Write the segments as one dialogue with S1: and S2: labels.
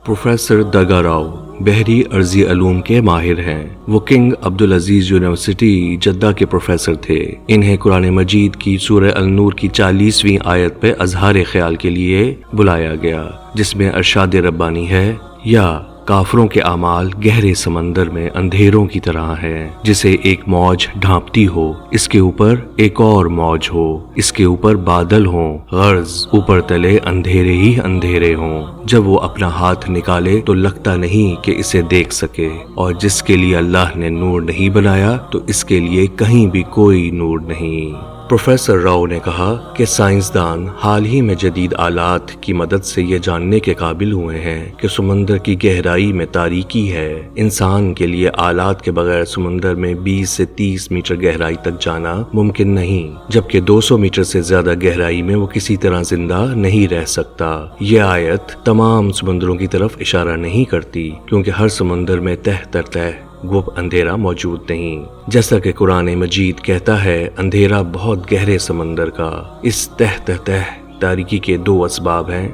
S1: Professor दगा राव बहरी अर्जी अलूम के माहिर हैं। वो किंग अब्दुल अजीज यूनिवर्सिटी जद्दा के प्रोफेसर थे। इन्हें कुरान मजीद की सूरह अल नूर की 40वीं आयत पे अजहार ख्याल के लिए बुलाया गया, जिसमें अरशाद रब्बानी है, या काफरों के आमाल गहरे समंदर में अंधेरों की तरह है, जिसे एक मौज ढांपती हो, इसके ऊपर एक और मौज हो, इसके ऊपर बादल हो, गर्ज ऊपर तले अंधेरे ही अंधेरे हों। जब वो अपना हाथ निकाले तो लगता नहीं कि इसे देख सके, और जिसके लिए अल्लाह ने नूर नहीं बनाया तो इसके लिए कहीं भी कोई नूर नहीं। प्रोफेसर राव ने कहा कि साइंसदान हाल ही में जदीद आलात की मदद से ये जानने के काबिल हुए हैं कि समंदर की गहराई में तारीकी है। इंसान के लिए आलात के बगैर समंदर में 20 से 30 मीटर गहराई तक जाना मुमकिन नहीं, जबकि 200 मीटर से ज्यादा गहराई में वो किसी तरह जिंदा नहीं रह सकता। ये आयत तमाम समंदरों की तरफ इशारा नहीं करती, क्योंकि हर समंदर में तह तर तह गुप अंधेरा मौजूद नहीं। जैसा कि कुरान मजीद कहता है, अंधेरा बहुत गहरे समंदर का। इस तह तह तारीकी के 2 असबाब हैं।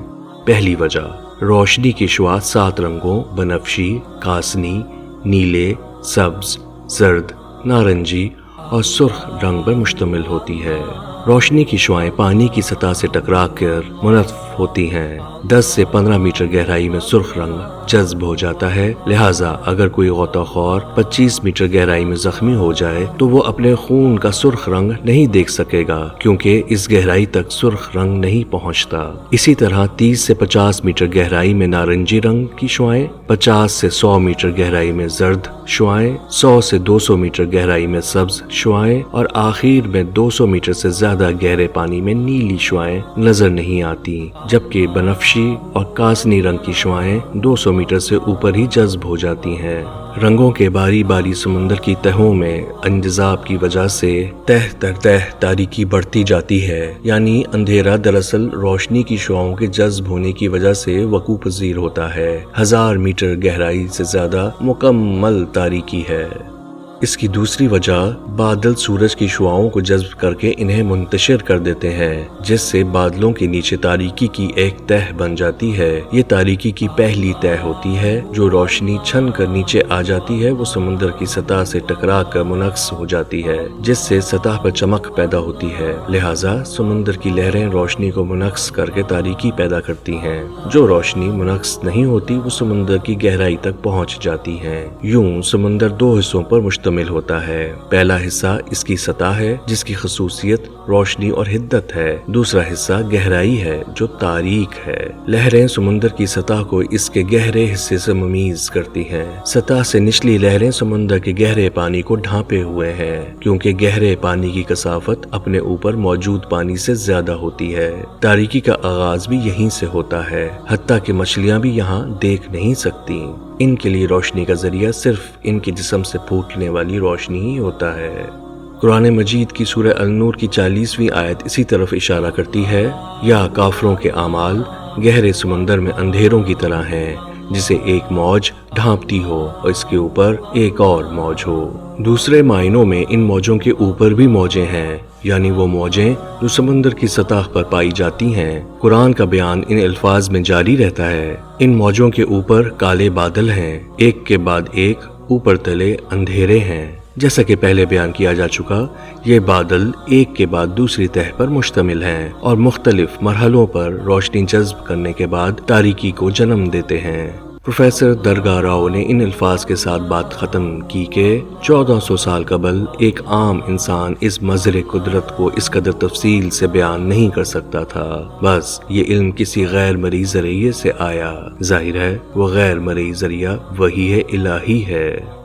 S1: पहली वजह, रोशनी की शुआ 7 रंगों बनफशी, कासनी, नीले, सब्ज, जर्द, नारंगी और सुर्ख रंग पर मुश्तमिल होती है। रोशनी की शुआएं पानी की सतह से टकरा कर मुनफ़ होती हैं। 10 से 15 मीटर गहराई में सुर्ख रंग जज्ब हो जाता है, लिहाजा अगर कोई गौताखोर 25 मीटर गहराई में जख्मी हो जाए तो वो अपने खून का सुर्ख रंग नहीं देख सकेगा, क्योंकि इस गहराई तक सुर्ख रंग नहीं पहुंचता। इसी तरह 30 से 50 मीटर गहराई में नारंगी रंग की शुआएं, 50 से 100 मीटर गहराई में जर्द शुआएं, 100 से 200 मीटर गहराई में सब्ज शुआएं और आखिर में 200 मीटर से ज्यादा गहरे पानी में नीली शुआएं नजर नहीं आती, जबकि बनफशी और कासनी रंग की शुआएं 200 मीटर से ऊपर ही जज्ब हो जाती हैं। रंगों के बारी बारी समुंदर की तहों में इंजज़ाब की वजह से तह तर तह तारीकी बढ़ती जाती है, यानी अंधेरा दरअसल रोशनी की शुआओं के जज्ब होने की वजह से वकूअ पज़ीर होता है। 1000 मीटर गहराई से ज्यादा मुकम्मल तारीकी है। इसकी दूसरी वजह, बादल सूरज की शुआओं को जज्ब करके इन्हें मुंतशिर कर देते हैं, जिससे बादलों के नीचे तारीकी की एक तह बन जाती है। ये तारीकी की पहली तह होती है। जो रोशनी छन कर नीचे आ जाती है वो समुद्र की सतह से टकरा कर मुनक्स हो जाती है, जिससे सतह पर चमक पैदा होती है। लिहाजा समुद्र की लहरें रोशनी को मुनक्स करके तारीकी पैदा करती हैं। जो रोशनी मुनक्स नहीं होती वो समुद्र की गहराई तक पहुँच जाती है। यूं समुद्र 2 हिस्सों पर मुश्तमिल होता है। पहला हिस्सा इसकी सतह है, जिसकी खसूसियत रोशनी और हिद्दत है। दूसरा हिस्सा गहराई है, जो तारीक है। लहरें समुद्र की सतह को इसके गहरे हिस्से से मुमीज करती हैं। सतह से निचली लहरें समुद्र के गहरे पानी को ढांपे हुए हैं, क्योंकि गहरे पानी की कसाफत अपने ऊपर मौजूद पानी से ज्यादा होती है। तारीकी का आगाज भी यहीं से होता है, हत्ता कि मछलियां भी यहाँ देख नहीं सकती। इनके लिए रोशनी का जरिया सिर्फ इनके जिस्म से फूटने वाली रोशनी ही होता है। कुरान मजीद की सूरह अल नूर की 40वीं आयत इसी तरफ इशारा करती है, या काफरों के आमाल गहरे समंदर में अंधेरों की तरह हैं, जिसे एक मौज ढांपती हो और इसके ऊपर एक और मौज हो। दूसरे मायनों में इन मौजों के ऊपर भी मौजें हैं, यानी वो मौजें जो समंदर की सतह पर पाई जाती हैं। कुरान का बयान इन अल्फाज में जारी रहता है, इन मौजों के ऊपर काले बादल हैं, एक के बाद एक ऊपर तले अंधेरे हैं। जैसा कि पहले बयान किया जा चुका, ये बादल एक के बाद दूसरी तह पर मुश्तमिल हैं और मुख्तलिफ मरहलों पर रोशनी जज्ब करने के बाद तारीकी को जन्म देते हैं। प्रोफेसर दरगा राव ने इन अल्फाज के साथ बात खत्म की कि 1400 साल कबल एक आम इंसान इस मज़र कुदरत को इस कदर तफसील से बयान नहीं कर सकता था। बस ये इल्म किसी गैर मरी जरिए से आया। जाहिर है वो गैर मरी जरिया वही है, इलाही है।